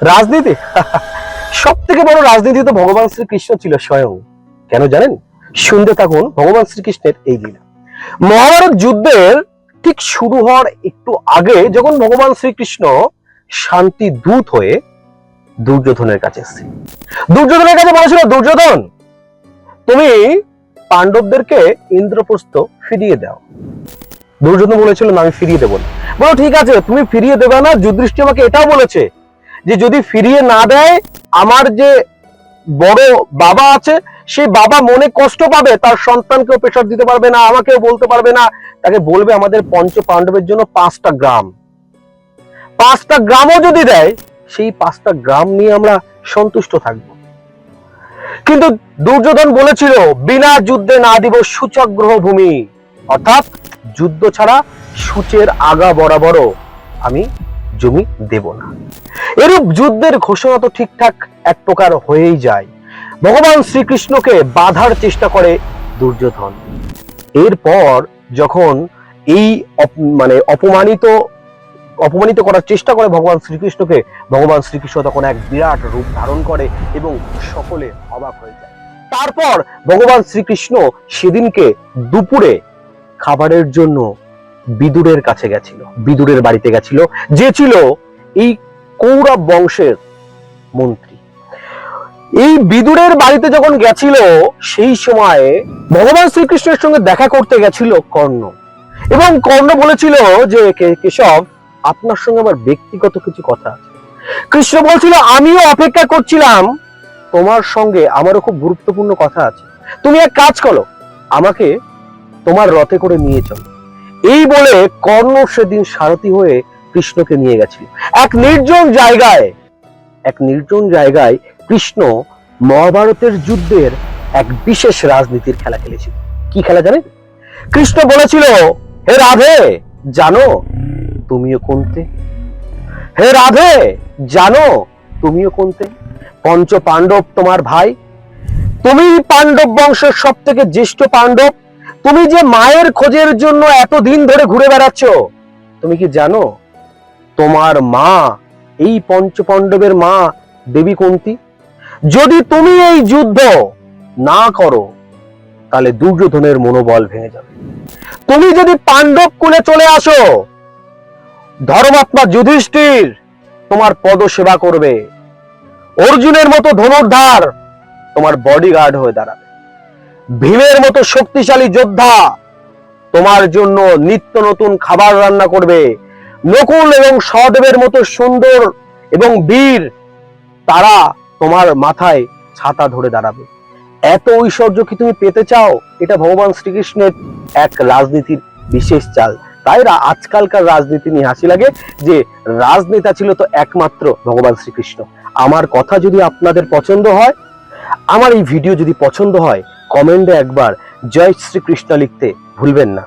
রাজনীতি সব থেকে বড় রাজনীতি তো ভগবান শ্রীকৃষ্ণ ছিল স্বয়ং। কেন জানেন? শুনতে থাকুন ভগবান শ্রীকৃষ্ণের এই লীলা। মহাভারত যুদ্ধের ঠিক শুরু হওয়ার একটু আগে যখন ভগবান শ্রীকৃষ্ণ শান্তি দূত হয়ে দুর্যোধনের কাছে এসেছে, দুর্যোধনের কাছে বলেছিল, দুর্যোধন তুমি পাণ্ডবদেরকে ইন্দ্রপ্রস্থ ফিরিয়ে দাও। দুর্যোধন বলেছিল না, আমি ফিরিয়ে দেবো না। বলো ঠিক আছে, তুমি ফিরিয়ে দেবে না। যুধিষ্ঠির আমাকে এটাও বলেছে যে যদি ফিরিয়ে না দেয়, আমার যে বড় বাবা আছে সেই বাবা মনে কষ্ট পাবে, তার সন্তানকেও প্রেশার দিতে পারবে না, আমাকেও বলতে পারবে না। তাকে বলবে আমাদের পঞ্চ পাণ্ডবের জন্য 5টা গ্রাম, 5টা গ্রামও যদি দেয়, সেই 5টা গ্রাম নিয়ে আমরা সন্তুষ্ট থাকবো। কিন্তু দুর্যোধন বলেছিল বিনা যুদ্ধে না দিব সূচগ্রহ ভূমি, অর্থাৎ যুদ্ধ ছাড়া সূচের আগা বরাবরও আমি জমি দেব না। এরূপ যুদ্ধের ঘোষণা তো ঠিকঠাক এক প্রকার হয়েই যায়। ভগবান শ্রীকৃষ্ণকে বাধার চেষ্টা করে দুর্যোধন। এরপর যখন এই অপমানিত করার চেষ্টা করে ভগবান শ্রীকৃষ্ণকে, ভগবান শ্রীকৃষ্ণ তখন এক বিরাট রূপ ধারণ করে এবং সকলে অবাক হয়ে যায়। তারপর ভগবান শ্রীকৃষ্ণ সেদিনকে দুপুরে খাবারের জন্য বিদুরের কাছে গেছিল, বিদুরের বাড়িতে গেছিল, যে ছিল এই কৌরব বংশের মন্ত্রী। এই বিদুরের বাড়িতে যখন গেছিল, সেই সময়ে ভগবান শ্রীকৃষ্ণের সঙ্গে দেখা করতে গেছিল কর্ণ, এবং কর্ণ বলেছিল যে কেশব, আপনার সঙ্গে আমার ব্যক্তিগত কিছু কথা আছে। কৃষ্ণ বলছিল আমিও অপেক্ষা করছিলাম, তোমার সঙ্গে আমারও খুব গুরুত্বপূর্ণ কথা আছে। তুমি এক কাজ করো, আমাকে তোমার রথে করে নিয়ে চলো। এই বলে কর্ণ সেদিন সারথি হয়ে কৃষ্ণকে নিয়ে গেছিল এক নির্জন জায়গায়। কৃষ্ণ মহাভারতের যুদ্ধের এক বিশেষ রাজনীতির খেলা খেলেছিল। কি খেলা জানেন? কৃষ্ণ বলেছিল, হে রাধে, জানো তুমিও কোনতে? হে রাধে, জানো তুমিও কোনতে? পঞ্চ পাণ্ডব তোমার ভাই, তুমি পাণ্ডব বংশের সব থেকে জ্যেষ্ঠ পাণ্ডব। তুমি যে মায়ের খোঁজের জন্য এতদিন ধরে ঘুরে বেড়াচ্ছ, তুমি কি জানো তোমার মা, এই পঞ্চ পাণ্ডবের মা দেবী কুন্তী? যদি তুমি এই যুদ্ধ না করো, তাহলে দুর্যোধনের মনোবল ভেঙে যাবে। তুমি যদি পাণ্ডব কুলে চলে আসো, ধর্মাত্মা যুধিষ্ঠির তোমার পদ সেবা করবে, অর্জুনের মতো ধনুর্ধার তোমার বডিগার্ড হয়ে দাঁড়াবে, ভীমের মতো শক্তিশালী যোদ্ধা তোমার জন্য নিত্য নতুন খাবার রান্না করবে, নকুল এবং সহদেবের মতো সুন্দর এবং বীর তারা তোমার মাথায় ছাতা ধরে দাঁড়াবে। এত ঐশ্বর্য কি তুমি পেতে চাও? এটা ভগবান শ্রীকৃষ্ণের এক রাজনীতির বিশেষ চাল। তাই আজকালকার রাজনীতি নিয়ে হাসি লাগে যে রাজনেতা ছিল তো একমাত্র ভগবান শ্রীকৃষ্ণ। আমার কথা যদি আপনাদের পছন্দ হয়, আমার এই ভিডিও যদি পছন্দ হয়, কমেন্টে একবার জয় শ্রীকৃষ্ণ লিখতে ভুলবেন না।